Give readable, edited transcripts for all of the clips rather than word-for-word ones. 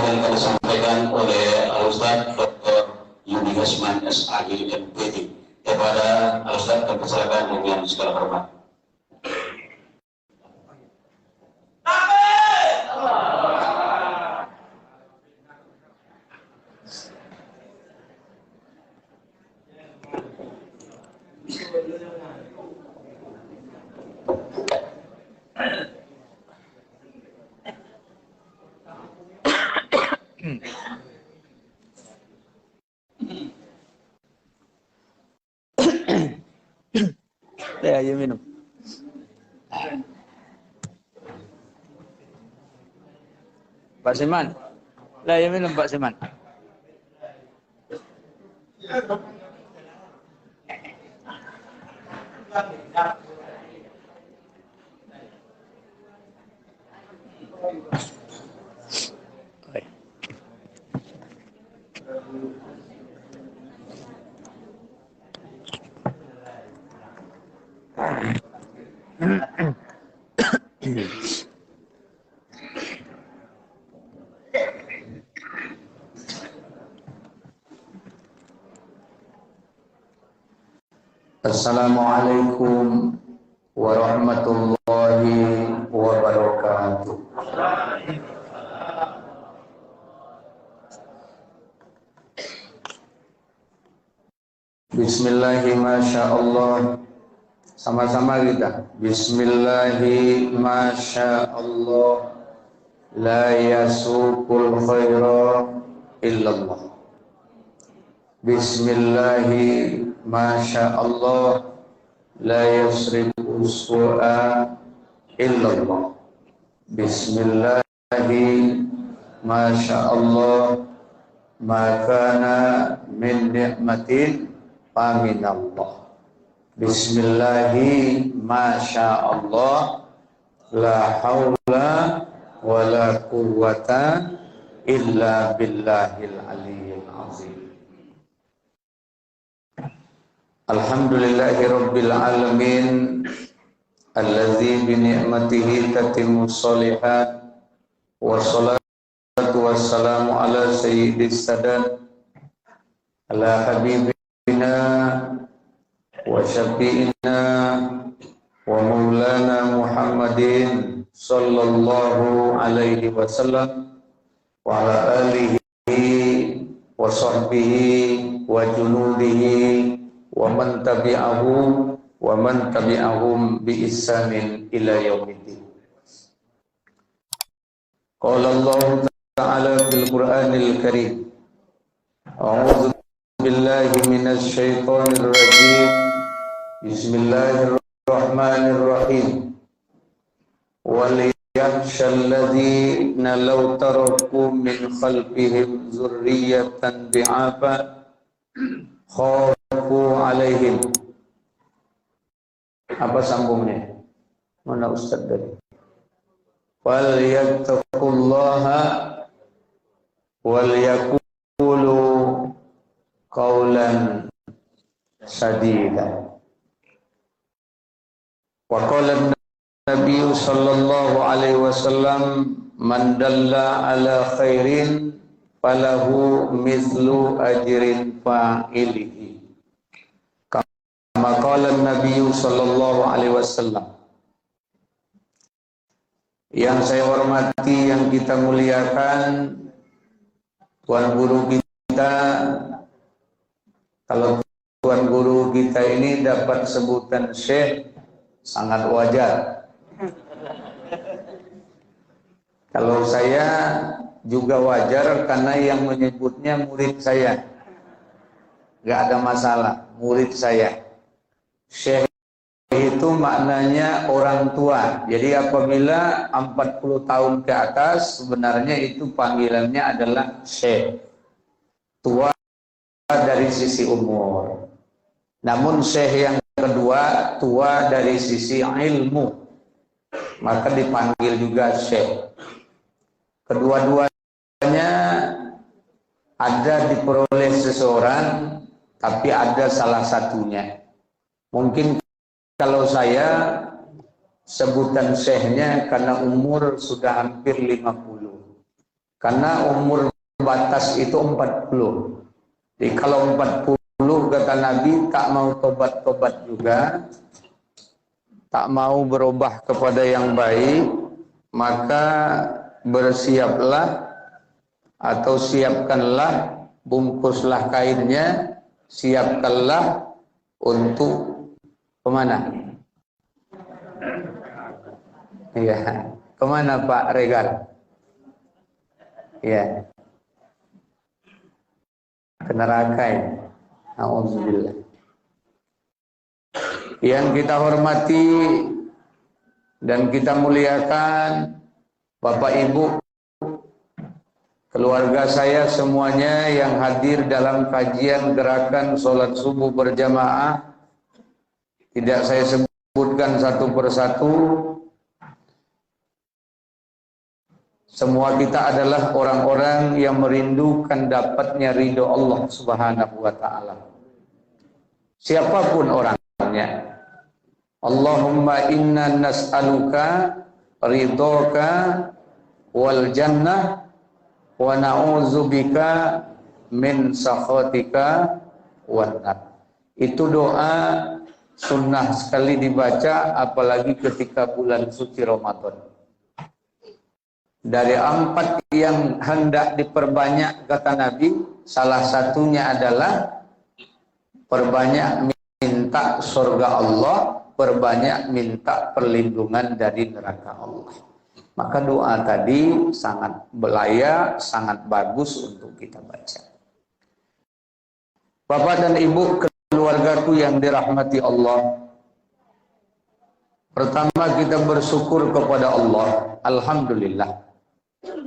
akan kami sampaikan oleh Al-Ustaz Dr. Yudi Hasman SAI MPD. Kepada Al-Ustaz kami persilakan dengan segala hormat. Ya, ayo minum. Pak Siman. Lah, ayo minum Pak Siman. Assalamualaikum warahmatullahi wabarakatuh. Bismillahi masyaallah. Sama-sama kita. Bismillahi masyaallah. La yasuqul khaira illallah. Bismillahi masyaallah. La yasrifu su'a illallah. Bismillahi masyaallah. Makana min ni'matin faminallah. Bismillahi masyaallah. La haula wa la quwwata illa billahil aliyyil azim. Alhamdulillahi rabbil alamin allazi bi ni'matihi tatimmus sholihat wassalatu wassalamu ala sayyidis sadat ala habibina wa syafi'ina wa maulana Muhammadin sallallahu alaihi wasallam wa ala alihi wa sahbihi wa junudihi wa man tabi'ahum bi ihsanin ila yaumiddin. Qala Allah ta'ala fil Qur'anil Karim. A'udzu billahi minasy syaithanir rajim. Bismillahirrahmanirrahim. Wal yakhshal ladzina law taraku min khalfihim dzurriyyatan bi'afa khafu alaihim. Apa sambungnya? Mana Ustaz tadi? Wal yattaqullaha wal yaqulu qawlan sadida. Wa qala Nabi sallallahu alaihi wasallam man dalla ala khairin falahu mithlu ajrin fa'ilihi. Kama qala Nabi sallallahu alaihi wasallam. Yang saya hormati, yang kita muliakan, Tuan Guru kita. Kalau Tuan Guru kita ini dapat sebutan Syekh, sangat wajar. Kalau saya juga wajar karena yang menyebutnya murid saya. Gak ada masalah, murid saya. Syekh itu maknanya orang tua. Jadi apabila 40 tahun ke atas, sebenarnya itu panggilannya adalah Syekh. Tua dari sisi umur. Namun Syekh yang kedua, tua dari sisi ilmu. Maka dipanggil juga Syekh. Kedua-duanya ada diperoleh seseorang, tapi ada salah satunya. Mungkin kalau saya sebutan syekhnya karena umur sudah hampir 50. Karena umur batas itu 40. Jadi kalau 40 kata Nabi tak mau tobat-tobat juga, tak mau berubah kepada yang baik, maka bersiaplah atau siapkanlah, bungkuslah kainnya, siapkanlah untuk kemana? Iya, kemana Pak Regal? Iya, ke neraka ya. Alhamdulillah. Yang kita hormati dan kita muliakan Bapak Ibu, keluarga saya semuanya yang hadir dalam kajian gerakan sholat subuh berjamaah, tidak saya sebutkan satu persatu. Semua kita adalah orang-orang yang merindukan dapatnya ridho Allah Subhanahu wa ta'ala. Siapapun orangnya. Allahumma inna nas'aluka ridhoka wal jannah wa na'udzubika min sakhatika wan nar. Itu doa sunnah sekali dibaca, apalagi ketika bulan suci Ramadan. Dari 4 yang hendak diperbanyak kata Nabi, salah satunya adalah perbanyak minta surga Allah, perbanyak minta perlindungan dari neraka Allah. Maka doa tadi sangat layak, sangat bagus untuk kita baca. Bapak dan Ibu, keluargaku yang dirahmati Allah, pertama kita bersyukur kepada Allah. Alhamdulillah,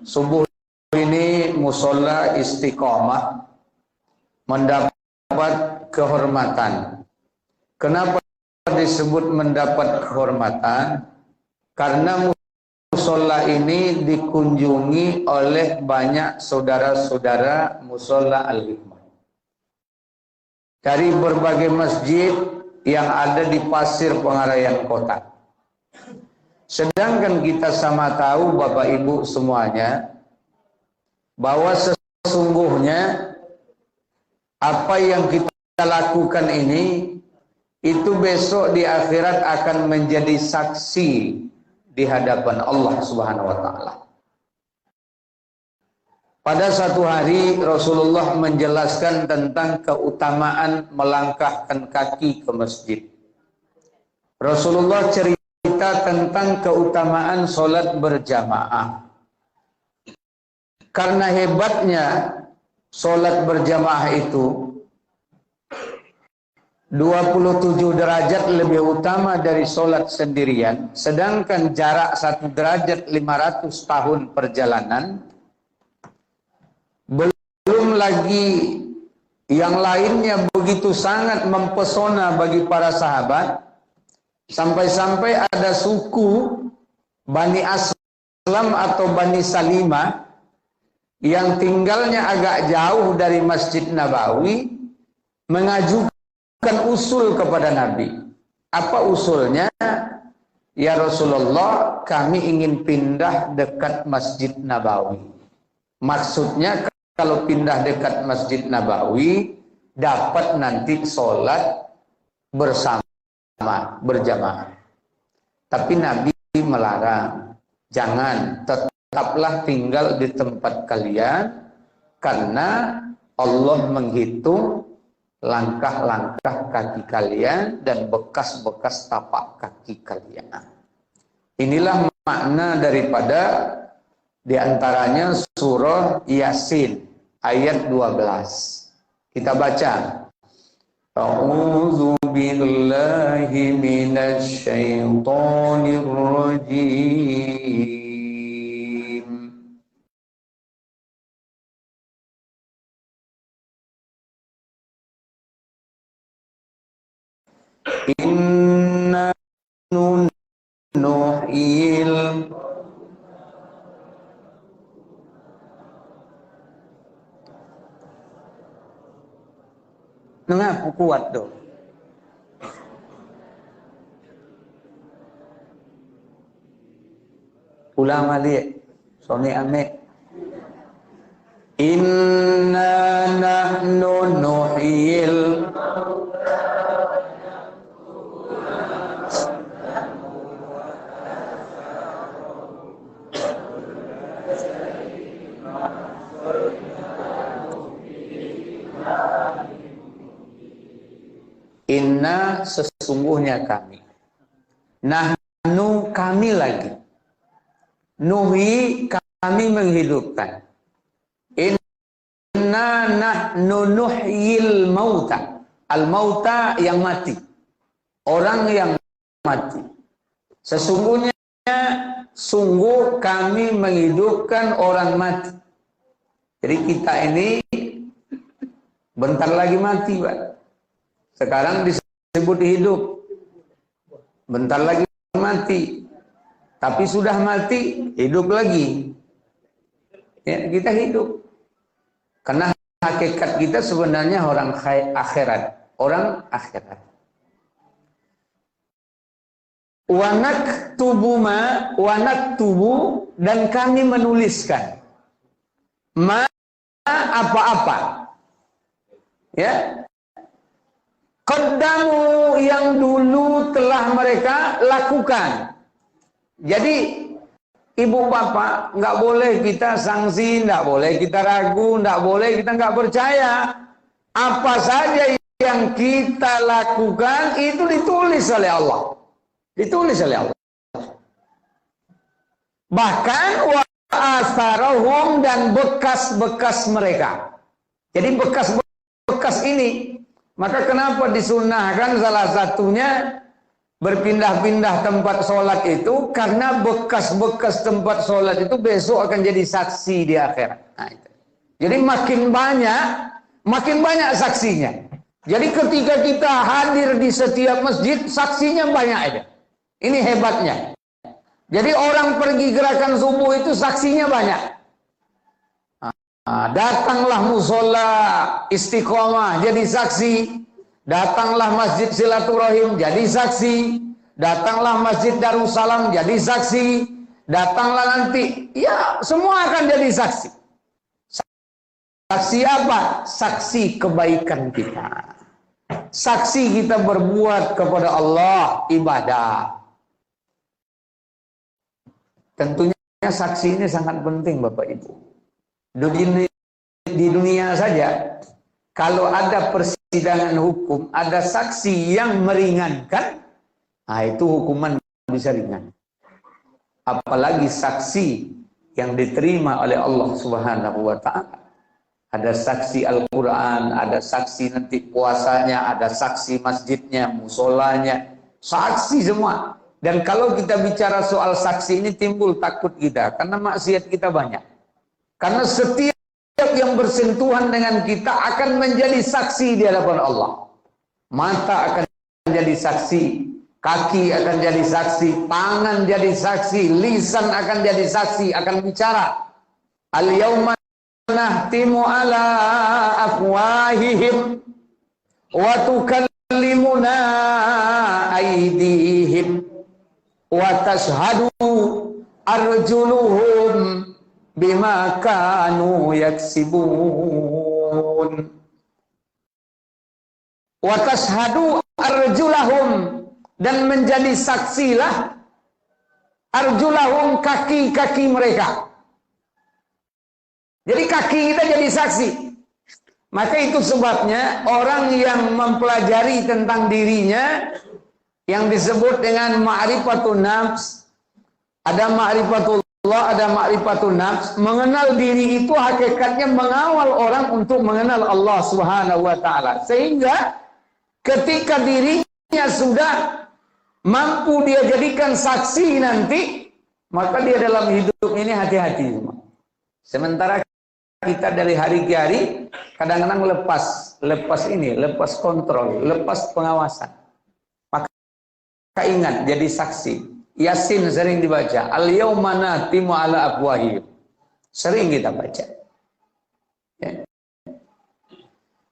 subuh ini musola istiqomah mendapat kehormatan. Kenapa disebut mendapat kehormatan? Karena musola ini dikunjungi oleh banyak saudara-saudara musola Al-Hikmah dari berbagai masjid yang ada di Pasir Pengarayan Kota. Sedangkan kita sama tahu Bapak Ibu semuanya bahwa sesungguhnya apa yang kita lakukan ini itu besok di akhirat akan menjadi saksi di hadapan Allah Subhanahu wa taala. Pada satu hari Rasulullah menjelaskan tentang keutamaan melangkahkan kaki ke masjid. Rasulullah cerita tentang keutamaan sholat berjamaah. Karena hebatnya sholat berjamaah itu 27 derajat lebih utama dari sholat sendirian, sedangkan jarak 1 derajat 500 tahun perjalanan. Belum lagi yang lainnya begitu sangat mempesona bagi para sahabat, sampai-sampai ada suku Bani Aslam atau Bani Salimah yang tinggalnya agak jauh dari Masjid Nabawi mengajukan usul kepada Nabi. Apa usulnya? Ya Rasulullah, kami ingin pindah dekat Masjid Nabawi. Maksudnya kalau pindah dekat Masjid Nabawi dapat nanti sholat bersama berjamaah. Tapi Nabi melarang, jangan, tetaplah tinggal di tempat kalian, karena Allah menghitung langkah-langkah kaki kalian dan bekas-bekas tapak kaki kalian. Inilah makna daripada diantaranya surah Yasin ayat 12. Kita baca. A'udzu billahi minasy syaithanir rajim. Inna nuhil Nengaku kuat dong. Ulama lihat, Sony ame. Inna nahnu nuhyil Inna sesungguhnya kami. Nahnu kami lagi. Nuhi kami menghidupkan. Inna nahnu nuhyil mauta. Al mauta yang mati. Orang yang mati. Sesungguhnya sungguh kami menghidupkan orang mati. Jadi kita ini bentar lagi mati, Pak. Sekarang disebut hidup, bentar lagi mati, tapi sudah mati, hidup lagi. Ya, kita hidup. Karena hakikat kita sebenarnya orang akhirat, orang akhirat. Wanak tubuh dan kami menuliskan ma apa-apa. Ya. Qaddamu yang dulu telah mereka lakukan. Jadi ibu bapak nggak boleh kita sanksi, nggak boleh kita ragu, nggak boleh kita nggak percaya. Apa saja yang kita lakukan itu ditulis oleh Allah, ditulis oleh Allah. Bahkan wa asarahum dan bekas-bekas mereka. Jadi bekas-bekas ini. Maka kenapa disunahkan salah satunya berpindah-pindah tempat sholat itu? Karena bekas-bekas tempat sholat itu besok akan jadi saksi di akhirat. Nah, itu. Jadi makin banyak saksinya. Jadi ketika kita hadir di setiap masjid, saksinya banyak aja. Ini hebatnya. Jadi orang pergi gerakan subuh itu saksinya banyak. Datanglah musola istiqomah jadi saksi, datanglah masjid silaturahim jadi saksi, datanglah masjid Darussalam jadi saksi, datanglah nanti, ya semua akan jadi saksi. Saksi apa? Saksi kebaikan kita, saksi kita berbuat kepada Allah ibadah. Tentunya saksi ini sangat penting Bapak Ibu. Di dunia saja, kalau ada persidangan hukum, ada saksi yang meringankan, nah itu hukuman bisa ringan. Apalagi saksi yang diterima oleh Allah Subhanahu wa Ta'ala. Ada saksi Al-Quran, ada saksi nanti puasanya, ada saksi masjidnya, musolanya, saksi semua. Dan kalau kita bicara soal saksi ini timbul takut kita, karena maksiat kita banyak. Karena setiap yang bersentuhan dengan kita akan menjadi saksi di hadapan Allah. Mata akan jadi saksi, kaki akan jadi saksi, tangan jadi saksi, lisan akan jadi saksi, akan bicara. Al-yawma nahtimu ala afwahihim wa tukallimuna aydihim wa tashhadu arjuluhum bima kanu yaksibun wa tashhadu arjulahum dan menjadi saksilah arjulahum kaki-kaki mereka. Jadi kaki kita jadi saksi. Maka itu sebabnya orang yang mempelajari tentang dirinya yang disebut dengan ma'rifatun nafs, ada ma'rifatul Allah, ada ma'rifatun nafs. Mengenal diri itu hakikatnya mengawal orang untuk mengenal Allah Subhanahu wa Ta'ala. Sehingga ketika dirinya sudah mampu dia jadikan saksi nanti, maka dia dalam hidup ini hati-hati. Sementara kita dari hari ke hari kadang-kadang lepas kontrol, lepas pengawasan. Maka ingat jadi saksi. Yasin sering dibaca. Al-yawma nahtimu ala afwahihim. Sering kita baca. Ya.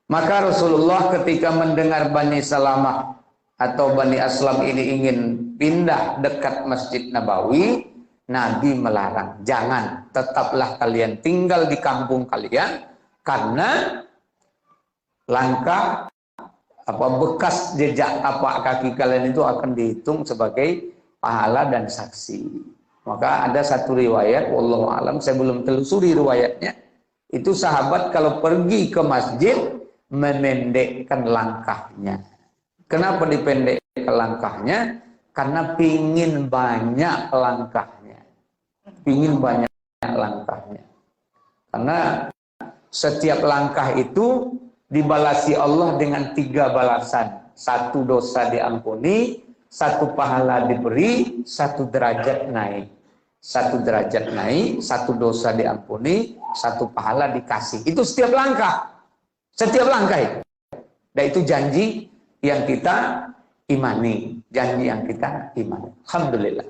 Maka Rasulullah ketika mendengar Bani Salamah atau Bani Aslam ini ingin pindah dekat Masjid Nabawi, Nabi melarang, jangan, tetaplah kalian tinggal di kampung kalian, karena langkah bekas jejak tapak kaki kalian itu akan dihitung sebagai pahala dan saksi. Maka ada satu riwayat, wallahu alam, saya belum telusuri riwayatnya, itu sahabat kalau pergi ke masjid memendekkan langkahnya. Kenapa dipendekkan langkahnya? Karena pingin banyak langkahnya. Pingin banyak langkahnya. Karena setiap langkah itu dibalasi Allah dengan 3 balasan. 1 dosa diampuni, 1 pahala diberi, 1 derajat naik. 1 derajat naik, 1 dosa diampuni, 1 pahala dikasih. Itu setiap langkah. Setiap langkah itu. Dan itu janji yang kita imani. Janji yang kita imani. Alhamdulillah.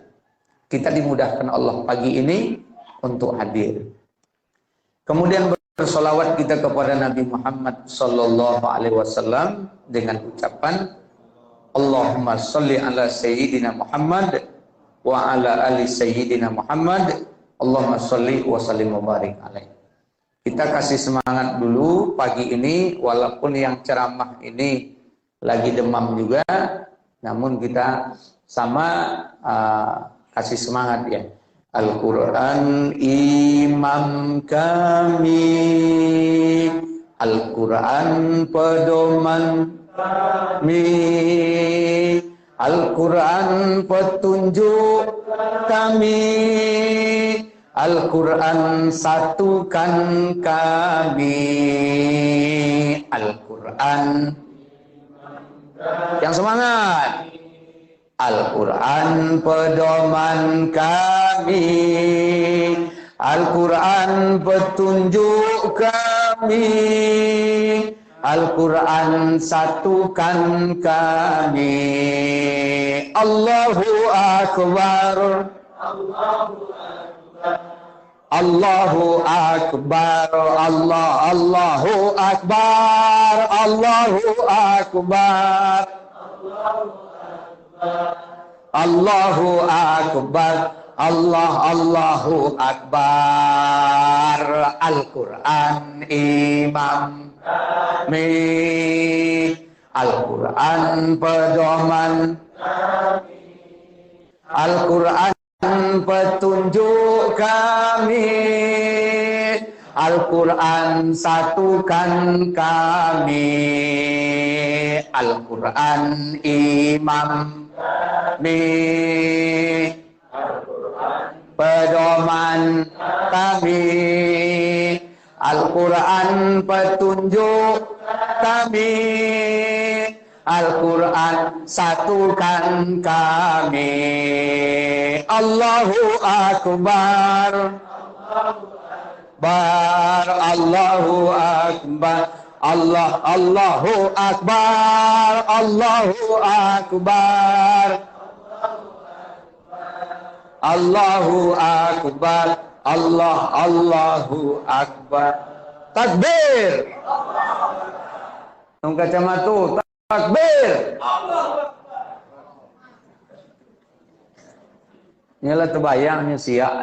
Kita dimudahkan Allah pagi ini untuk hadir. Kemudian bersolawat kita kepada Nabi Muhammad sallallahu alaihi wasallam dengan ucapan Allahumma sholli ala sayyidina Muhammad wa ala ali sayyidina Muhammad. Allahumma sholli wa sallim wa barik alaihi. Kita kasih semangat dulu pagi ini, walaupun yang ceramah ini lagi demam juga, namun kita sama kasih semangat ya. Al-Quran imam kami, Al-Quran pedoman kami, Al-Quran petunjuk kami, Al-Quran satukan kami, Al-Quran yang semangat. Al-Quran pedoman kami, Al-Quran petunjuk kami, Al-Quran satukan kami. Allahu Akbar, Allahu Akbar, Allahu Akbar, Allahu Akbar, Allahu Akbar, Allahu Akbar. Al-Quran imam kami, Al-Quran pedoman kami, Al-Quran petunjuk kami, Al-Quran satukan kami, Al-Quran imam kami, pedoman kami, Al-Quran petunjuk kami, Al-Quran satukan kami. Allahu Akbar, Allahu Akbar, Allahu Akbar, Allahu Akbar, Allahu Akbar, Allahu Akbar. Takbir. Nung kacamata, takbir. Nyala terbayangnya siap.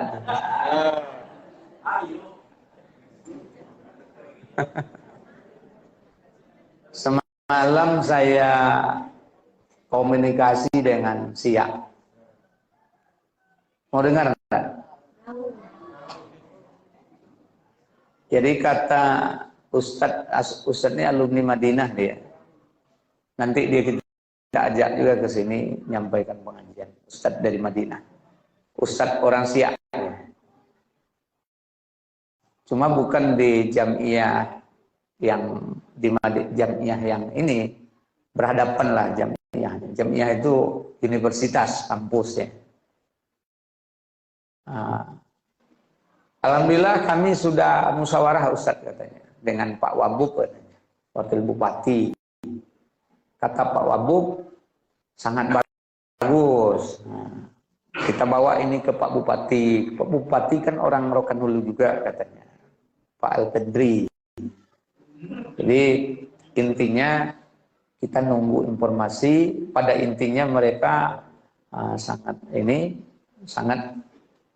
Semalam saya komunikasi dengan Siak. Mau dengar enggak? Jadi kata Ustadz ini alumni Madinah dia. Nanti dia kita ajak juga ke sini menyampaikan pengajian. Ustadz dari Madinah. Ustadz orang Siak. Cuma bukan di jamiah yang jamiah yang ini berhadapan lah jamiah. Jamiah itu universitas, kampus ya. Alhamdulillah kami sudah musyawarah Ustadz katanya dengan Pak Wabub katanya, Wakil Bupati. Kata Pak Wabub sangat bagus. Kita bawa ini ke Pak Bupati. Pak Bupati kan orang Rokanhulu juga katanya. Pak Al-Pedri. Jadi intinya kita nunggu informasi. Pada intinya mereka sangat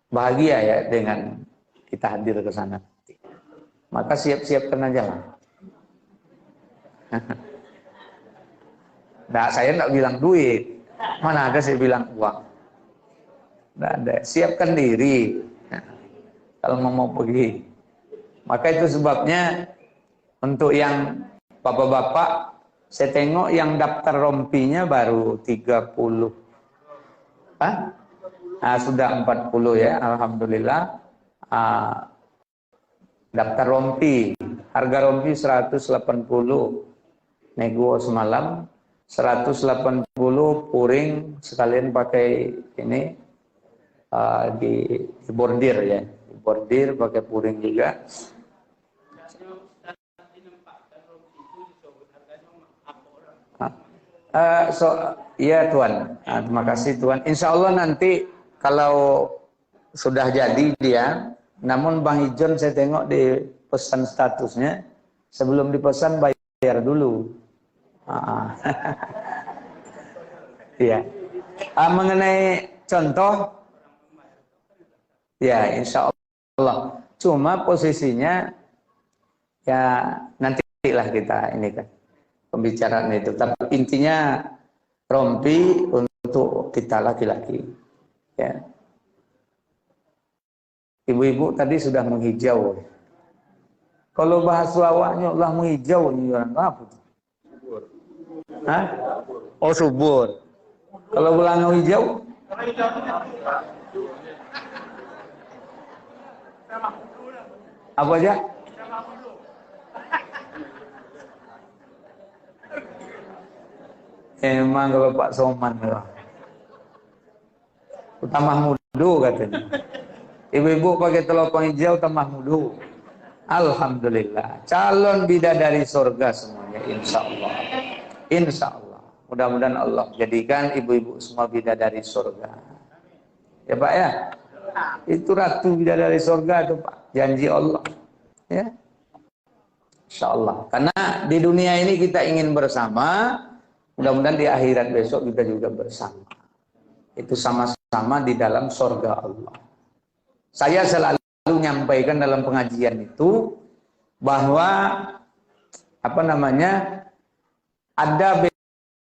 bahagia ya dengan kita hadir ke sana. Maka siap-siapkan aja lah. Nah, saya enggak bilang duit. Mana ada saya bilang uang. Enggak ada. Siapkan diri. Kalau mau pergi. Maka itu sebabnya untuk yang bapak-bapak, saya tengok yang daftar rompinya baru 30. Hah? Nah, sudah 40 ya, alhamdulillah. Daftar rompi, harga rompi 180. Nego semalam 180 puring sekalian pakai ini di bordir ya. Di bordir pakai puring juga. Iya Tuan, terima kasih Tuan. Insya Allah nanti kalau sudah jadi dia, namun Bang Ijon saya tengok di pesan statusnya, sebelum dipesan bayar dulu. Iya. Mengenai contoh, ya insya Allah. Cuma posisinya ya nantilah kita ini kan pembicaraan itu. Tapi intinya rompi untuk kita laki-laki. Ya. Ibu-ibu tadi sudah menghijau. Kalau bahas lawaknya Allah menghijau ini orang apa? Hah? Oh subur. Kalau belanga hijau? Apa aja? Emang kalau Pak Soman lah. Tambah mudu katanya. Ibu-ibu pakai teropong hijau tambah mudu. Alhamdulillah. Calon bidadari surga semuanya insya Allah. Insya Allah. Mudah-mudahan Allah jadikan ibu-ibu semua bidadari surga. Ya Pak ya. Itu ratu bidadari surga itu Pak. Janji Allah. Ya. Insya Allah. Karena di dunia ini kita ingin bersama. Mudah-mudahan di akhirat besok kita juga bersama. Itu sama-sama di dalam surga Allah. Saya selalu menyampaikan dalam pengajian itu bahwa apa namanya ada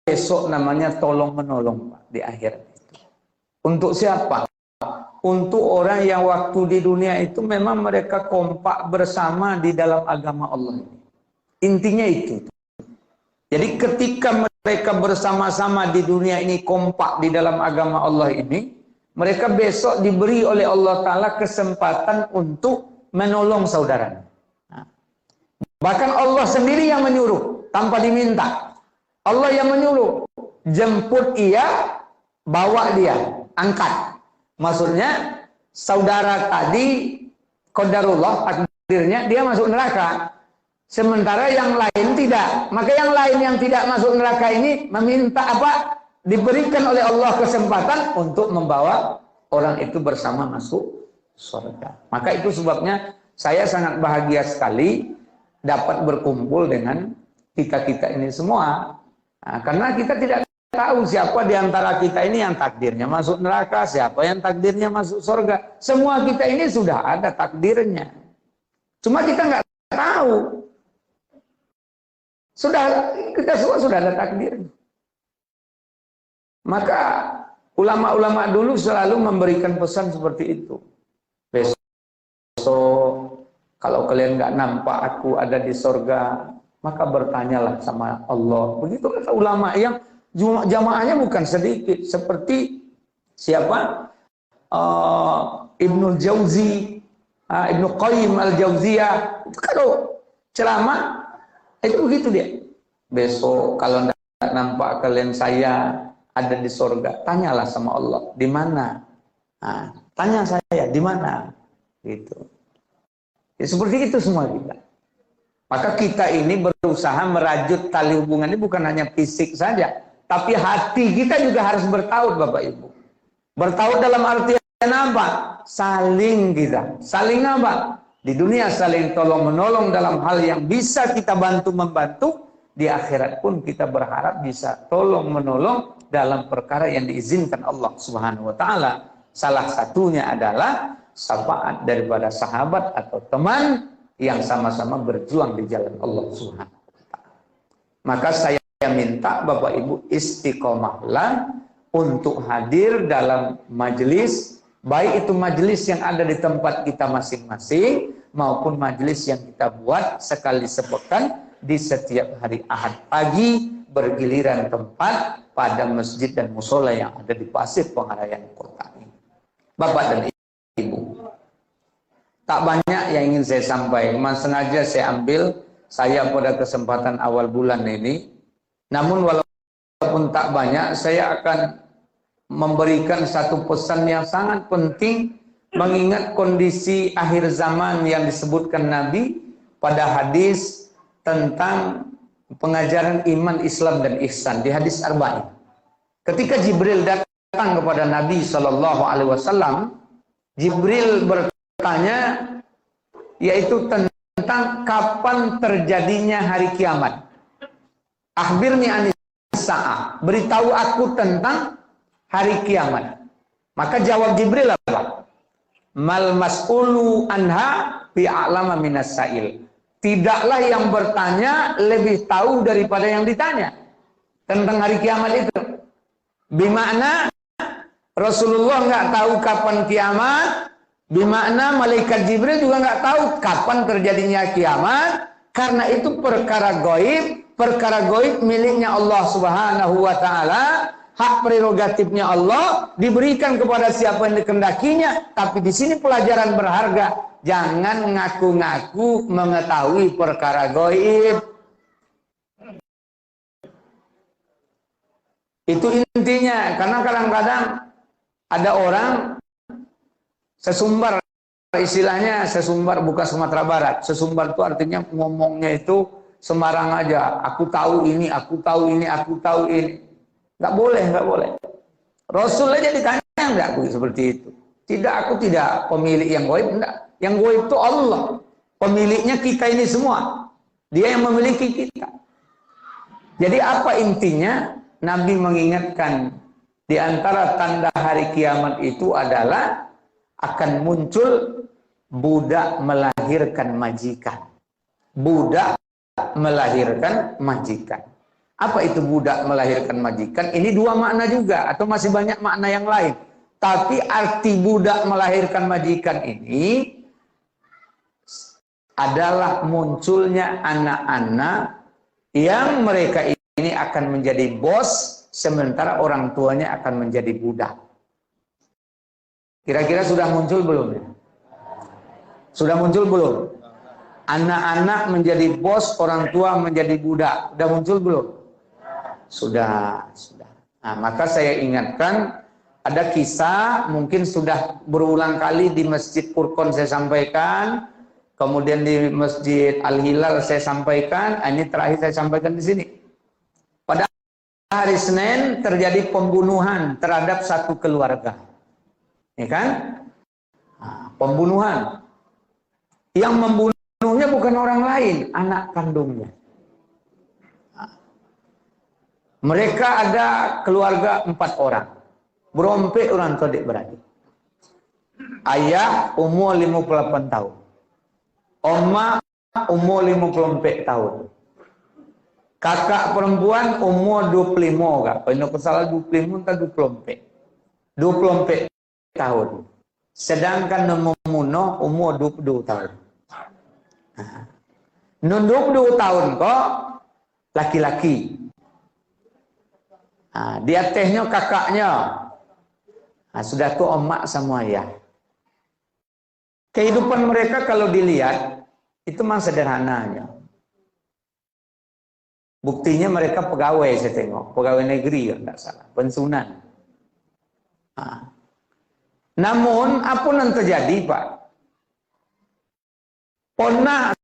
besok namanya tolong menolong Pak di akhirat itu. Untuk siapa? Untuk orang yang waktu di dunia itu memang mereka kompak bersama di dalam agama Allah. Intinya itu. Jadi ketika mereka bersama-sama di dunia ini kompak di dalam agama Allah ini, mereka besok diberi oleh Allah Ta'ala kesempatan untuk menolong saudaranya. Nah, bahkan Allah sendiri yang menyuruh, tanpa diminta. Allah yang menyuruh, jemput ia, bawa dia, angkat. Maksudnya, saudara tadi, qadarullah, takdirnya, dia masuk neraka. Sementara yang lain tidak. Maka yang lain yang tidak masuk neraka ini meminta apa? Diberikan oleh Allah kesempatan untuk membawa orang itu bersama masuk surga. Maka itu sebabnya saya sangat bahagia sekali dapat berkumpul dengan kita-kita ini semua. Nah, karena kita tidak tahu siapa di antara kita ini yang takdirnya masuk neraka, siapa yang takdirnya masuk surga. Semua kita ini sudah ada takdirnya. Cuma kita nggak tahu. Kita semua sudah ada takdirnya. Maka ulama-ulama dulu selalu memberikan pesan seperti itu. Besok kalau kalian nggak nampak aku ada di surga, maka bertanyalah sama Allah. Begitu kata ulama yang jamaahnya bukan sedikit. Seperti siapa? Ibnu Jauzi, Ibnu Qayyim al-Jauziyah. Kalau ceramah itu begitu dia. Besok kalau tidak nampak kalian saya ada di surga, tanyalah sama Allah, di mana? Nah, tanya saya di mana? Gitu. Ya, seperti itu semua kita. Maka kita ini berusaha merajut tali hubungan ini bukan hanya fisik saja, tapi hati kita juga harus bertaut, Bapak Ibu. Bertaut dalam artian apa? Saling kita. Saling apa? Di dunia saling tolong menolong dalam hal yang bisa kita bantu membantu. Di akhirat pun kita berharap bisa tolong menolong dalam perkara yang diizinkan Allah Subhanahu wa taala. Salah satunya adalah syafaat daripada sahabat atau teman yang sama-sama berjuang di jalan Allah Subhanahu wa Ta'ala. Maka saya minta Bapak Ibu istiqomahlah untuk hadir dalam majelis, baik itu majelis yang ada di tempat kita masing-masing maupun majelis yang kita buat sekali sepekan di setiap hari Ahad pagi bergiliran tempat pada masjid dan musola yang ada di Pasir Pengarayaan Kota ini. Bapak dan Ibu, tak banyak yang ingin saya sampaikan, sengaja saya ambil pada kesempatan awal bulan ini. Namun walaupun tak banyak, saya akan memberikan satu pesan yang sangat penting mengingat kondisi akhir zaman yang disebutkan Nabi pada hadis tentang pengajaran iman, Islam dan ihsan di hadis Arba'in. Ketika Jibril datang kepada Nabi SAW, Jibril bertanya yaitu tentang kapan terjadinya hari kiamat. Akhbirni anis sa'ah, beritahu aku tentang hari kiamat. Maka jawab Jibril apa? Mal mas'ulu anha bi'a'lama minas sa'il. Tidaklah yang bertanya lebih tahu daripada yang ditanya tentang hari kiamat itu. Bimakna Rasulullah nggak tahu kapan kiamat, bimakna malaikat Jibril juga nggak tahu kapan terjadinya kiamat, karena itu perkara gaib miliknya Allah Subhanahu wa Ta'ala, hak prerogatifnya Allah, diberikan kepada siapa yang dikehendakinya. Tapi di sini pelajaran berharga. Jangan ngaku-ngaku mengetahui perkara gaib. Itu intinya. Karena kadang-kadang ada orang sesumbar, istilahnya sesumbar, bukan Sumatera Barat. Sesumbar itu artinya ngomongnya itu sembarang aja. Aku tahu ini, aku tahu ini, aku tahu ini. Nggak boleh, nggak boleh. Rasul aja ditanya nggak seperti itu. Tidak, aku tidak pemilik yang gaib, enggak. Yang gaib itu Allah. Pemiliknya kita ini semua. Dia yang memiliki kita. Jadi apa intinya? Nabi mengingatkan di antara tanda hari kiamat itu adalah akan muncul budak melahirkan majikan. Budak melahirkan majikan. Apa itu budak melahirkan majikan? Ini dua makna juga atau masih banyak makna yang lain. Tapi arti budak melahirkan majikan ini adalah munculnya anak-anak yang mereka ini akan menjadi bos, sementara orang tuanya akan menjadi budak. Kira-kira sudah muncul belum? Sudah muncul belum? Anak-anak menjadi bos, orang tua menjadi budak. Sudah muncul belum? Sudah. Nah, maka saya ingatkan, ada kisah mungkin sudah berulang kali di Masjid Furqon saya sampaikan, kemudian di Masjid Al-Hilal saya sampaikan, ini terakhir saya sampaikan di sini. Pada hari Senin terjadi pembunuhan terhadap satu keluarga. Ya kan? Nah, pembunuhan. Yang membunuhnya bukan orang lain, anak kandungnya. Mereka ada keluarga 4 orang. Berompe orang tua adik-beradik. Ayah umur 58 tahun. Oma umur 54 tahun. Kakak perempuan umur 25 kak. Kalau salah 25 atau 24. 24 tahun. Sedangkan Numuno umur 22 tahun. Nun 22 tahun kok laki-laki. Nah, di atasnya kakaknya. Nah, sudah tuh emak sama ayah. Kehidupan mereka kalau dilihat itu memang sederhananya. Buktinya mereka pegawai, saya tengok, pegawai negeri ya, tidak salah, pensiunan. Nah. Namun apa yang terjadi Pak? Pernah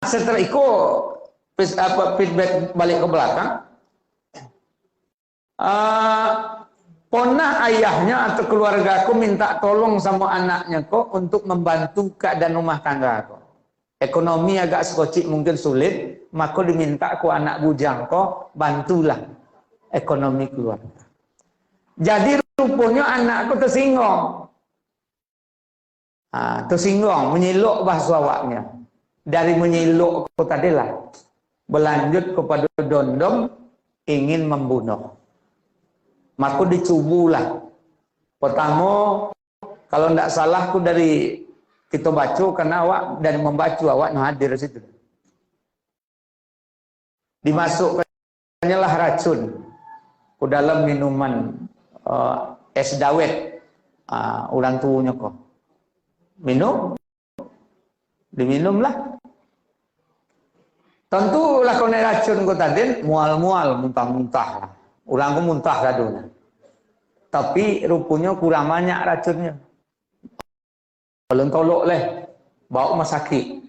setelah itu feedback balik ke belakang. Pernah ayahnya atau keluarga aku minta tolong sama anaknya kok untuk membantu keadaan rumah tangga aku. Ekonomi agak sekocik mungkin sulit, maka diminta aku anak bujang kok bantulah ekonomi keluarga. Jadi rupanya anakku tersinggung. Tersinggung, menyilok bahasa awaknya. Dari menyilok aku tadilah berlanjut kepada dondom ingin membunuh. Maka dicubulah. Pertama, kalau tidak salah aku dari kita baca karena awak dari membaca awak hadir di situ. Dimasukkannya lah racun ke dalam minuman es dawet. Orang tuanya kok minum, diminumlah. Tentu lah kalau racun kau tadi mual-mual, muntah-muntah lah. Orang ku muntah kadunya. Tapi rupanya kurang banyak racunnya. Kalau tolok leh, bawa rumah sakit.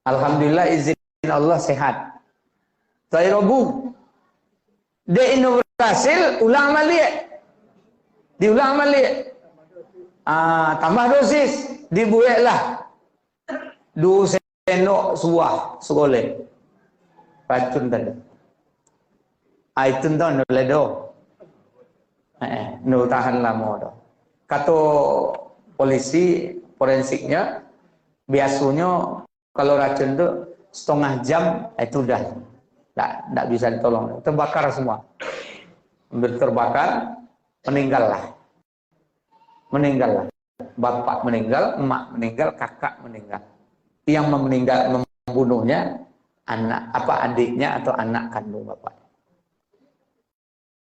Alhamdulillah izin Allah sehat. Saya robu. Dia ini berhasil, ulang balik. Diulang balik. Tambah dosis. Dibuatlah 2 sendok suah sekolah. Racun tadi. Itu tu boleh do. No tahan lama do. Kata polisi forensiknya, biasanya kalau racun itu setengah jam itu dah tak bisa ditolong, terbakar semua. Terbakar, meninggallah. Bapak meninggal, emak meninggal, kakak meninggal. Yang membunuhnya adiknya atau anak kandung bapak.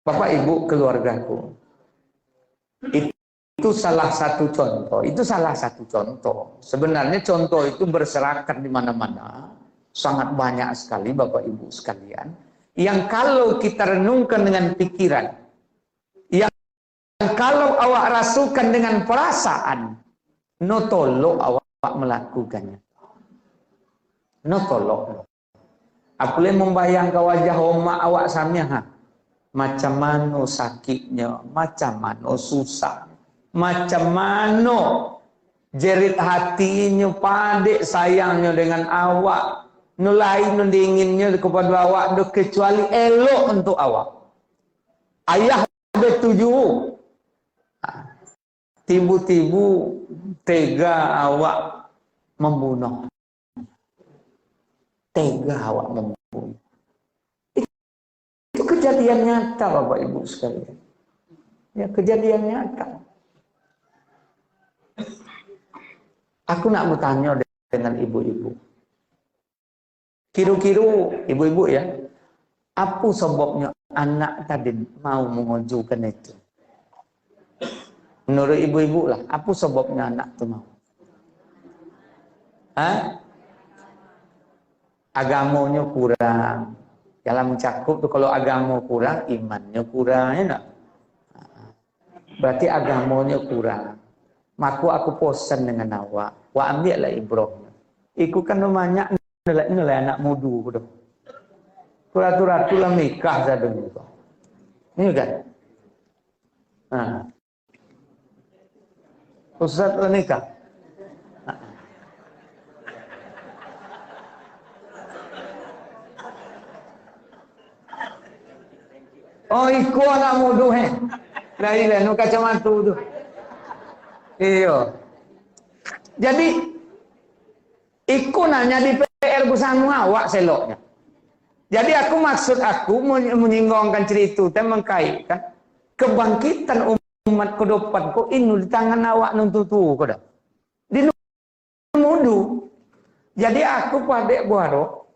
Bapak ibu keluargaku. Itu salah satu contoh. Sebenarnya contoh itu berserakan di mana-mana. Sangat banyak sekali Bapak Ibu sekalian. Yang kalau kita renungkan dengan pikiran. Yang kalau awak rasukan dengan perasaan. No tolok awak melakukannya. No tolok. Aku boleh membayangkan wajah omak awak samnya. Macam mana sakitnya. Macam mana susah. Macam mana jerit hatinya, padik sayangnya dengan awak, nulai nundinginnya kepada awak, kecuali elok untuk awak. Ayah bertuju, tibu-tibu tega awak membunuh. Tega awak membunuh. Itu kejadian nyata Bapak Ibu sekalian. Ya, kejadian nyata. Aku nak bertanya dengan ibu-ibu. Kira-kira ibu-ibu ya, apa sebabnya anak tadi mau mengajukan itu? Menurut ibu-ibu lah, apa sebabnya anak itu mau? Agamanya kurang. Dalam mencakup tuh kalau agama kurang, imannya kurang, ya enggak? Berarti agamanya kurang. Maka aku posan dengan awak. Wa ambillah ibrahnya. Iku kan banyak nilai anak mudu tu. Ratu-ratu lah nikah zadung itu. Ini kan? Ustaz lah nikah. Oh, iku anak mudu he. Dari nu kacamata tu. Iya. Jadi iku nanya di PR bersama awak seloknya. Jadi maksud aku menyinggungkan cerita itu mengkaitkan kebangkitan umat ke depan kok ini di tangan awak nuntutu kok dah. Di mudu. Jadi aku pada buaro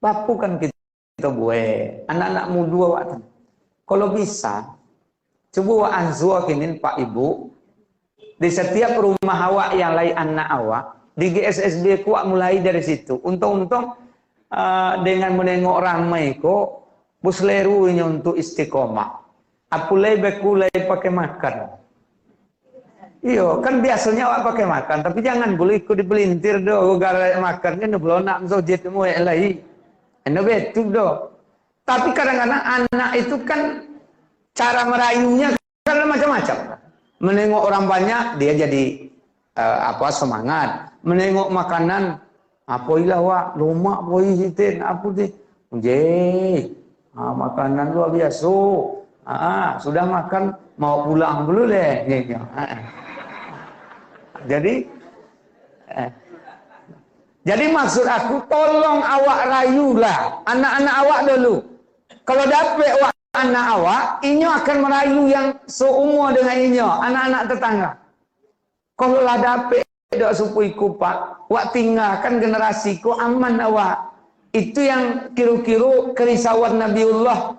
bapu kan kita buat anak-anak mudu awak. Kalau bisa coba anzua kini Pak Ibu di setiap rumah awak yang lain anak awak, di GSSB kuat mulai dari situ. Untung-untung dengan menengok ramai kok, buslerunya untuk istiqomah. Apulai bekulai pakai makan. Iya, kan biasanya awak pakai makan, tapi jangan boleh ikut dipelintir do, gara makan kan belum nak sojit mu lagi. Eno betul do. Tapi kadang-kadang anak itu kan cara merayunya kan macam-macam. Menengok orang banyak dia jadi semangat. Menengok makanan apa ilah wak lumak poi sitin apa tu. Makanan luar biasa. Sudah makan mau pulang dulu deh. Jadi Jadi maksud aku, tolong awak rayulah anak-anak awak dulu. Kalau dapat awak anak awak, inyo akan merayu yang seumur dengan inyo, anak-anak tetangga. Kalau lah dapat dok supuiku pak, wak tinggalkan generasiku aman awak. Itu yang kira-kira kerisauan Nabiullah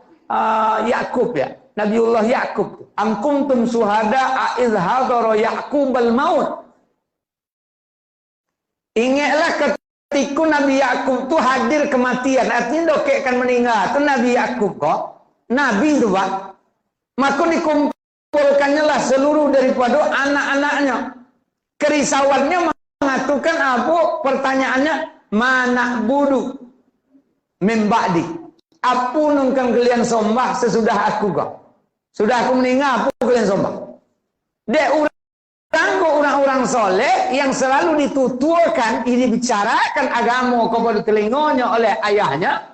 Yakub ya. Nabiullah Yakub. Am kuntum syuhada idz hadara Yaqubal maut. Ingatlah ketika Nabi Yakub tu hadir kematian, artinya dokek akan meninggal. Itu Nabi Yakub kok, Nabi itu pak. Maka dikumpulkannya lah seluruh daripada anak-anaknya. Kerisauannya mengatakan apa? Pertanyaannya, mana budu membakdi. Apa nungkang kalian sombah sesudah aku kok? Sudah aku meninggal, apa kalian sombah? Dek orang-orang soleh yang selalu dituturkan, ini bicarakan agama kepada telinganya oleh ayahnya.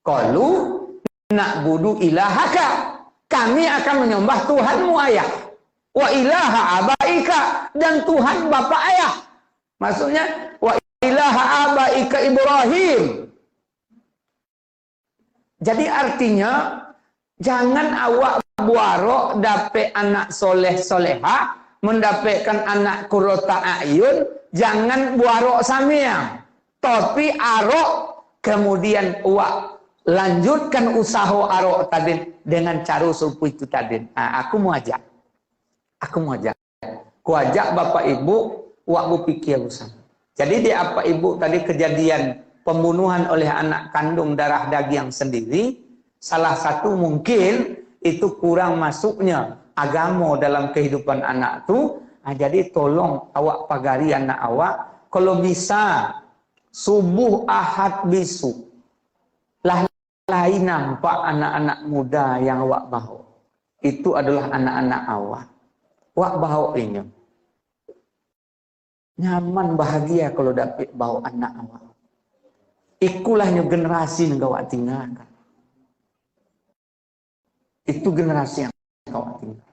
Qalu nak budu ilahaka, kami akan menyembah Tuhanmu ayah. Wa ilaha abaika, dan Tuhan bapak ayah. Maksudnya wa ilaha abaika Ibrahim. Jadi artinya jangan awak buarok dapet anak soleh soleha, mendapatkan anak kurota ayun, jangan buarok samia. Tapi arok kemudian awak lanjutkan usaha arok tadi dengan cara supu itu tadi. Nah, aku mau ajak. Ku ajak bapak ibu, wak berpikir usah. Jadi di apa ibu tadi kejadian pembunuhan oleh anak kandung darah daging sendiri, salah satu mungkin itu kurang masuknya agama dalam kehidupan anak tu. Nah, jadi tolong awak pagari anak awak, kalau bisa subuh ahad besok lah lain nampak anak-anak muda yang awak bawa. Itu adalah anak-anak awak. Wak bawa ini nyaman bahagia kalau dapat bawa anak awak. Ikulahnya generasi yang kau tinggalkan. Itu generasi yang kau tinggalkan.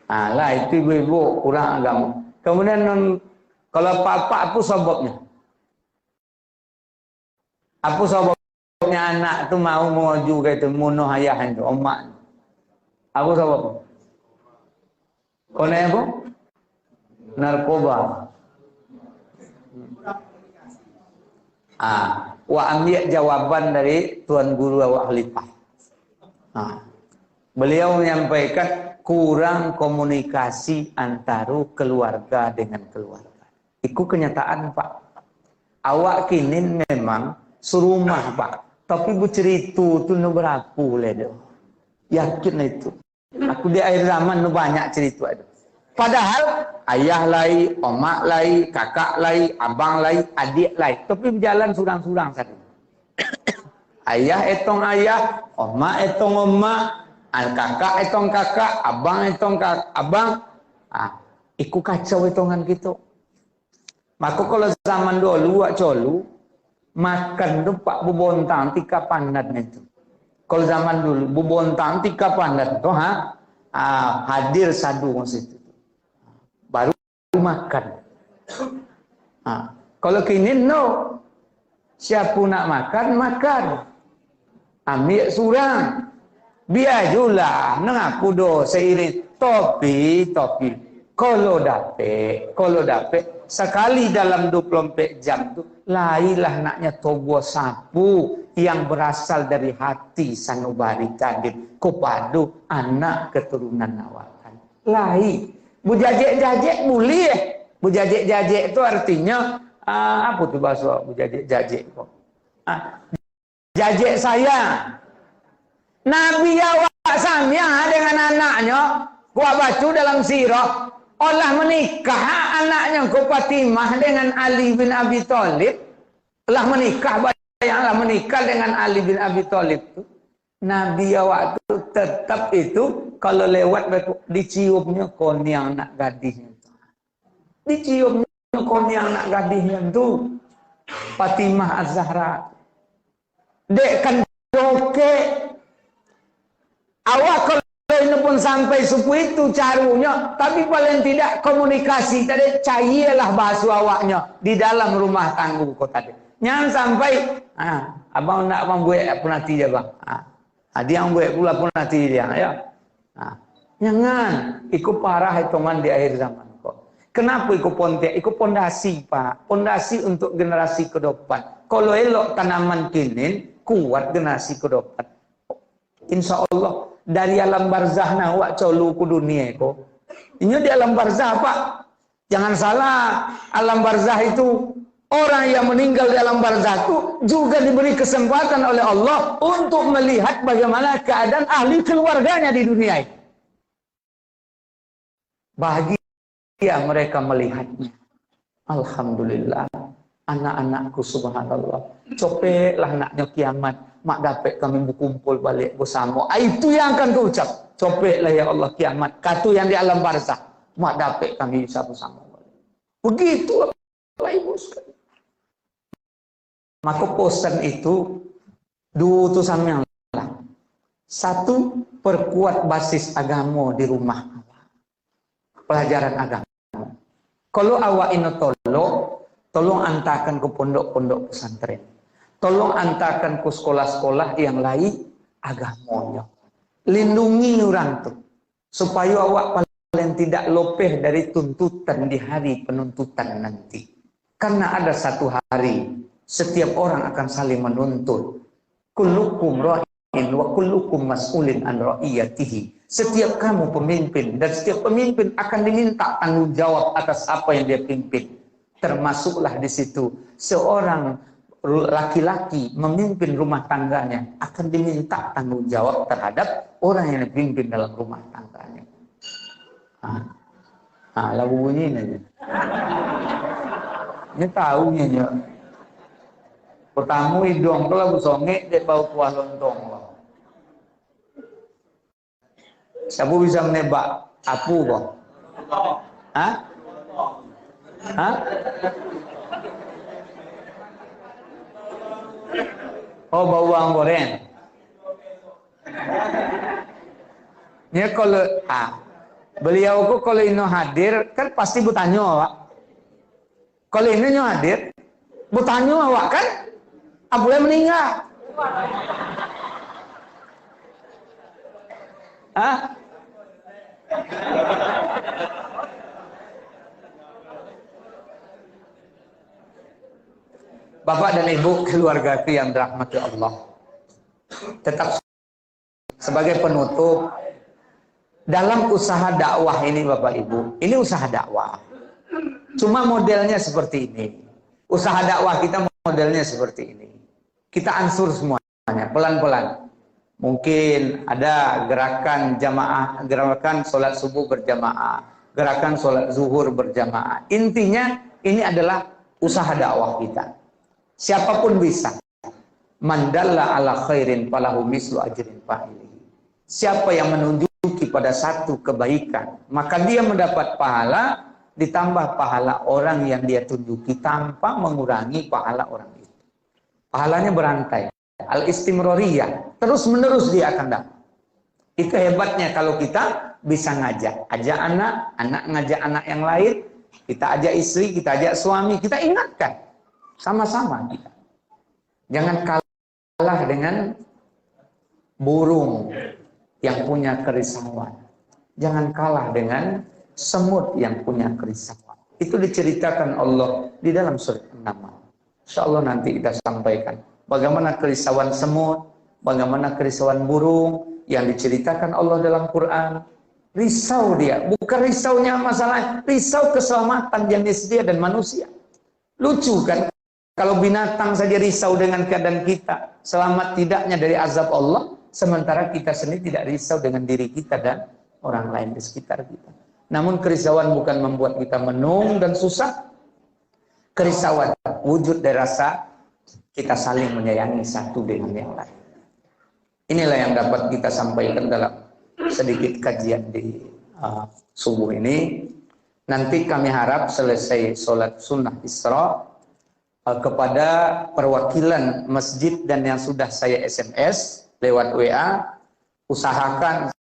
Alah itu ibu-ibu kurang agama. Kemudian kalau papa apa sebabnya? Apa sebabnya anak tu mau mengaju gitu munuh ayah itu omak? Apa sebabnya? Kau apa? Narkoba. Wa ambil jawaban dari Tuan Guru awak Khalifah. Beliau menyampaikan kurang komunikasi antara keluarga dengan keluarga. Itu kenyataan Pak. Awak kini memang serumah Pak, tapi bercerita tu nu berapa le. Yakin itu. Aku di akhir zaman nu banyak cerita itu. Padahal ayah lai, omak lai, kakak lai, abang lai, adik lai. Tapi berjalan surang-surang satu. Ayah etong ayah, omak etong omak, kakak etong kakak, abang etong abang. Iku kacau hitungan gitu. Maka kalau zaman dulu wak colu, makan tu pak bubontang tika pandat itu. Kalau zaman dulu bubontang tika pandat tu hadir sadu situ. Baru makan. Kalau kini no. Siapa nak makan. Ambil surang. Biar julah. Nang aku do seiring. Topi. Kalau dapat. Sekali dalam 24 jam tu. Lailah naknya tobo sapu. Yang berasal dari hati sanubari tadi. Kepada anak keturunan awakan. Lai. Bujajek-jajek boleh. Bujajek-jajek itu artinya apa tu bahasa bujajek-jajek kok? Jajek saya. Nabi awak samia dengan anaknya, gua baca dalam sirah, Allah menikah anaknya ku Fatimah dengan Ali bin Abi Thalib. Allah menikah, bayanglah menikah dengan Ali bin Abi Thalib tu. Nabi awak tu tetap itu kalau lewat diciumnya konyang nak gadisnya. Diciumnya konyang nak gadisnya tu. Fatimah Az-Zahra. Dek kan doke. Awak kalau ini pun sampai suku itu carunya, tapi paling tidak komunikasi tadi cairlah bahasa awaknya di dalam rumah tangga kau tadi. Jangan sampai, abang nak abang buat pun nanti je bang. Dia yang buat pula pun nanti dia, ya. Jangan, ikut parah hitungan di akhir zaman kok. Kenapa ikut pontek? Ikut pondasi pak, pondasi untuk generasi ke depan. Kalau elok tanaman kini, kuat generasi ke depan. Insya Allah dari alam barzah na wak colu ku dunia ko. Ini di alam barzah pak. Jangan salah, alam barzah itu orang yang meninggal di alam barzah itu juga diberi kesempatan oleh Allah untuk melihat bagaimana keadaan ahli keluarganya di dunia ini. Bahagia mereka melihatnya. Alhamdulillah, anak-anakku subhanallah. Copeklah anaknya kiamat. Mak dapat kami berkumpul balik bersama. Itu yang akan kau ucap. Copeklah ya Allah kiamat. Katu yang di alam barzah. Mak dapat kami bisa bersama. Begitu Bapak Ibu sekalian. Maka pesan itu dua utusan yang lah. Satu, perkuat basis agama di rumah. Pelajaran agama. Kalau awak ini tolong antarkan ke pondok-pondok pesantren. Tolong antarkan ke sekolah-sekolah yang lain agamanya. Lindungi orang itu. Supaya awak paling tidak lopeh dari tuntutan di hari penuntutan nanti. Karena ada satu hari, setiap orang akan saling menuntut. Kullukum ra'in wa kullukum mas'ulin an ra'iyatihi. Setiap kamu pemimpin, dan setiap pemimpin akan diminta tanggung jawab atas apa yang dia pimpin. Termasuklah di situ seorang laki-laki memimpin rumah tangganya akan diminta tanggung jawab terhadap orang yang dipimpin dalam rumah tangganya. Lagu bunyi ini. Ini tahunya ya. Pertama hidung kalau lagu songek dia bau kuah lontong. Siapa bisa menebak apu kok? Oh, bawang goreng. Ya kalau beliau kok kalau ini hadir kan pasti bertanya awak. Kalau ini hadir, bertanya awak kan? Boleh meninggal. Bapak dan Ibu keluarga yang dirahmati Allah. Tetap sebagai penutup dalam usaha dakwah ini Bapak Ibu, ini usaha dakwah. Cuma modelnya seperti ini. Usaha dakwah kita modelnya seperti ini. Kita ansur semuanya pelan-pelan. Mungkin ada gerakan jamaah, gerakan sholat subuh berjamaah, gerakan sholat zuhur berjamaah. Intinya ini adalah usaha dakwah kita. Siapapun bisa. Mandalla ala khairin falahu mislu ajrin fa'ilihi. Siapa yang menunjuki pada satu kebaikan, maka dia mendapat pahala ditambah pahala orang yang dia tunjuki tanpa mengurangi pahala orang itu. Pahalanya berantai. Al-istimroriyah. Terus menerus dia akan dapat. Itu hebatnya kalau kita bisa ngajak. Ajak anak, anak ngajak anak yang lain. Kita ajak istri, kita ajak suami, kita ingatkan. Sama-sama kita. Jangan kalah dengan burung yang punya kerisauan. Jangan kalah dengan semut yang punya kerisauan. Itu diceritakan Allah di dalam surat An-Naml. Insyaallah nanti kita sampaikan bagaimana kerisauan semut, bagaimana kerisauan burung yang diceritakan Allah dalam Quran. Risau dia, bukan risaunya masalah, risau keselamatan jenis dia dan manusia. Lucu kan? Kalau binatang saja risau dengan keadaan kita, selamat tidaknya dari azab Allah, sementara kita sendiri tidak risau dengan diri kita dan orang lain di sekitar kita. Namun kerisauan bukan membuat kita menung dan susah. Kerisauan wujud dari rasa kita saling menyayangi satu dengan yang lain. Inilah yang dapat kita sampaikan dalam sedikit kajian di subuh ini. Nanti kami harap selesai sholat sunnah Isra, kepada perwakilan masjid dan yang sudah saya SMS lewat WA, usahakan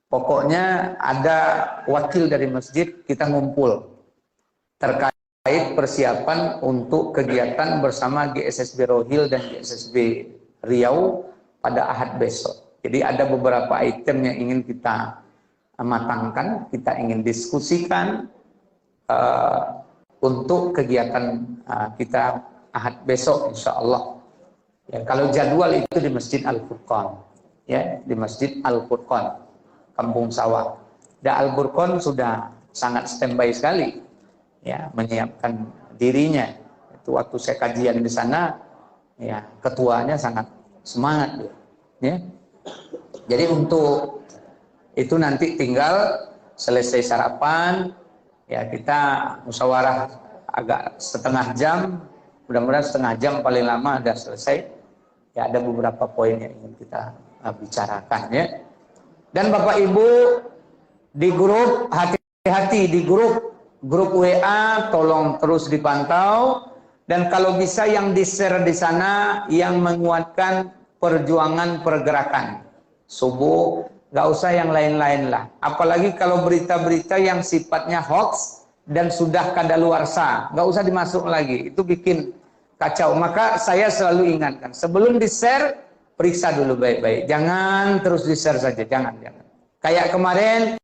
Pokoknya ada wakil dari masjid, kita ngumpul terkait persiapan untuk kegiatan bersama GSSB Rohil dan GSSB Riau pada Ahad besok. Jadi ada beberapa item yang ingin kita matangkan, kita ingin diskusikan untuk kegiatan kita Ahad besok, insya Allah. Ya, kalau jadwal itu di Masjid Al-Furqan, ya, di Masjid Al-Furqan, Kampung Sawah. Dan Al-Furqan sudah sangat standby sekali, ya, menyiapkan dirinya. Itu waktu saya kajian di sana, ya, ketuanya sangat semangat, ya. Jadi untuk itu nanti tinggal selesai sarapan, ya, kita musyawarah agak setengah jam, mudah-mudahan setengah jam paling lama sudah selesai. Ya, ada beberapa poin yang ingin kita bicarakan, ya. Dan Bapak Ibu di grup, hati-hati di grup WA, tolong terus dipantau, dan kalau bisa yang di-share di sana yang menguatkan perjuangan pergerakan subuh, nggak usah yang lain-lain lah. Apalagi kalau berita-berita yang sifatnya hoax dan sudah kadaluarsa, nggak usah dimasuk lagi, itu bikin kacau. Maka saya selalu ingatkan, sebelum di-share, periksa dulu baik-baik. Jangan terus di-share saja, jangan. Kayak kemarin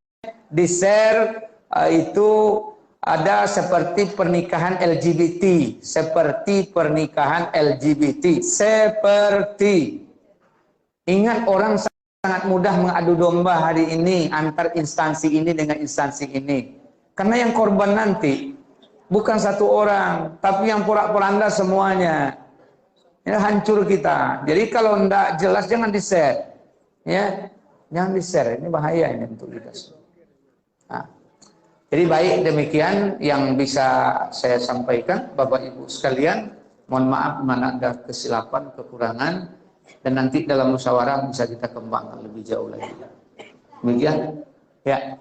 di-share itu ada seperti pernikahan LGBT, Ingat, orang sangat mudah mengadu domba hari ini antar instansi ini dengan instansi ini. Karena yang korban nanti bukan satu orang, tapi yang porak-poranda semuanya. Ya, hancur kita. Jadi kalau tidak jelas jangan di-share. Ya, jangan di-share. Ini bahaya ini untuk kita. Nah, jadi baik, demikian yang bisa saya sampaikan, Bapak Ibu sekalian. Mohon maaf mana ada kesilapan, kekurangan, dan nanti dalam musyawarah bisa kita kembangkan lebih jauh lagi. Demikian, ya.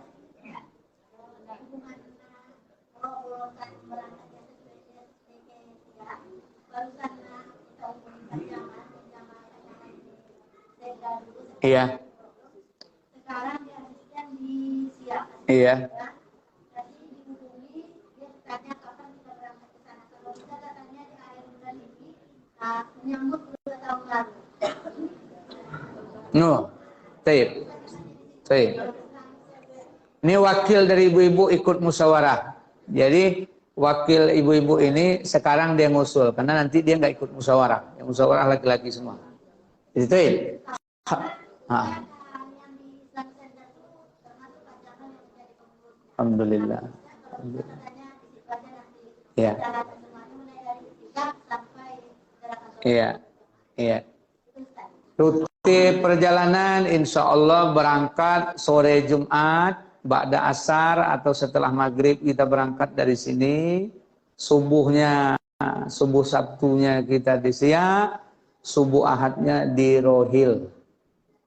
Iya. Sekarang dihabiskan di Siak. Iya. Jadi dihubungi, dia bertanya kapan kita berangkat ke sana. Kalau kita katanya di akhir bulan ini, menyambut 2 tahun lalu. No, taib. Ini wakil dari ibu-ibu ikut musyawarah. Jadi wakil ibu-ibu ini sekarang dia ngusul, karena nanti dia nggak ikut musyawarah. Yang musyawarah laki-laki semua. Jadi taib. Alhamdulillah. Ya. Iya. Rute perjalanan insya Allah berangkat sore Jumat, ba'da asar atau setelah maghrib kita berangkat dari sini. Subuh Sabtunya kita di Siak, subuh Ahadnya di Rohil.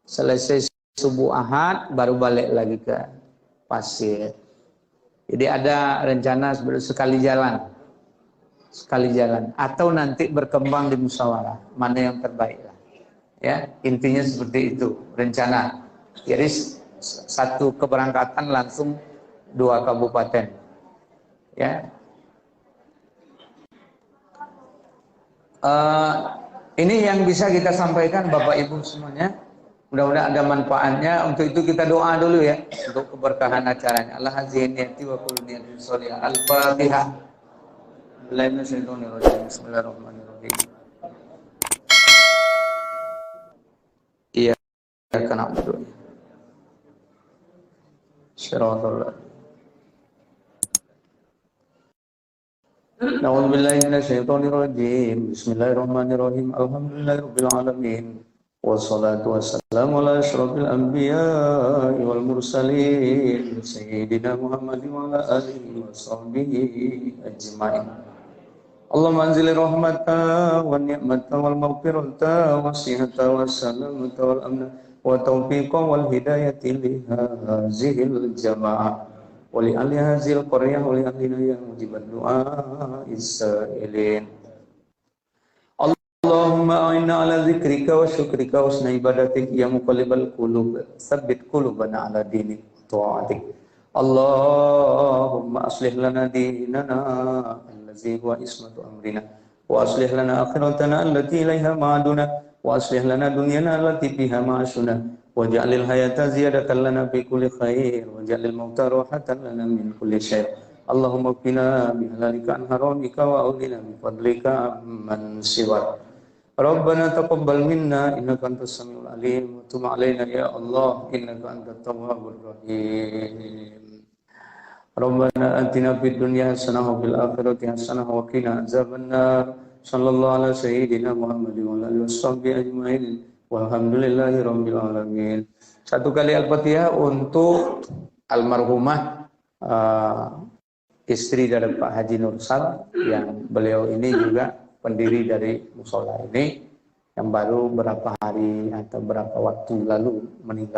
Selesai subuh Ahad baru balik lagi ke Pasir. Jadi ada rencana sekali jalan atau nanti berkembang di musyawarah, mana yang terbaik lah. Ya, intinya seperti itu rencana. Jadi satu keberangkatan langsung 2 kabupaten. Ya. Ini yang bisa kita sampaikan Bapak Ibu semuanya. Mudah-mudahan ada manfaatnya. Untuk itu kita doa dulu ya, untuk keberkahan acaranya. Allah haziniyati wa kulli niyatin sholihah. Al-Fatihah. Bismillahirrahmanirrahim. Iya, karena betul. Syaratul. Na'udzu billahi minasyaitonir rajim. Bismillahirrahmanirrahim. Alhamdulillahirabbil alamin. Wassalatu wassalamu ala asyrofil anbiya'i wal mursalin Sayyidina Muhammadin wa ala alihi wa sahbihi ajma'in. Allahumma anzil rahmata wa ni'mata wal maghfirata wa sihata wa salamata wal amna wa taufiqa wal hidayati li hazihil jama'ah wa li ahli hazil qaryah wa li ahlina yang mujibad du'a isailin. Allahumma a'inna ala dzikrika wa syukrika wa husni ibadatik ya muqallibal qulub tsabbit qulubana ala dinik ta'atik. Allahumma aslih lana dinana allazi huwa ismatu amrina wa aslih lana akhiratana allati ilaiha ma'aduna wa aslih lana dunyana allati fiha ma'ashuna waj'alil hayata ziyadatan lana fi kulli khair waj'alil mauta rahatan lana min kulli syarr. Allahumma qina bihalalika an haramika wa audina bi fadlika man siwak. Rabbana taqabbal minna innaka antas samiul alim wa tub alaina ya Allah innaka antat tawwabur rahim. Rabbana atina fid dunya hasanah wa fil akhirati hasanah wa qina azabannar. Sallallahu ala sayyidina Muhammad wa ala alihi washabbihi ajmain. Walhamdulillahi rabbil alamin. Satu kali Al-Fatihah untuk almarhumah istri dari Pak Haji Nursal, yang beliau ini juga pendiri dari musola ini, yang baru berapa hari atau berapa waktu lalu meninggal.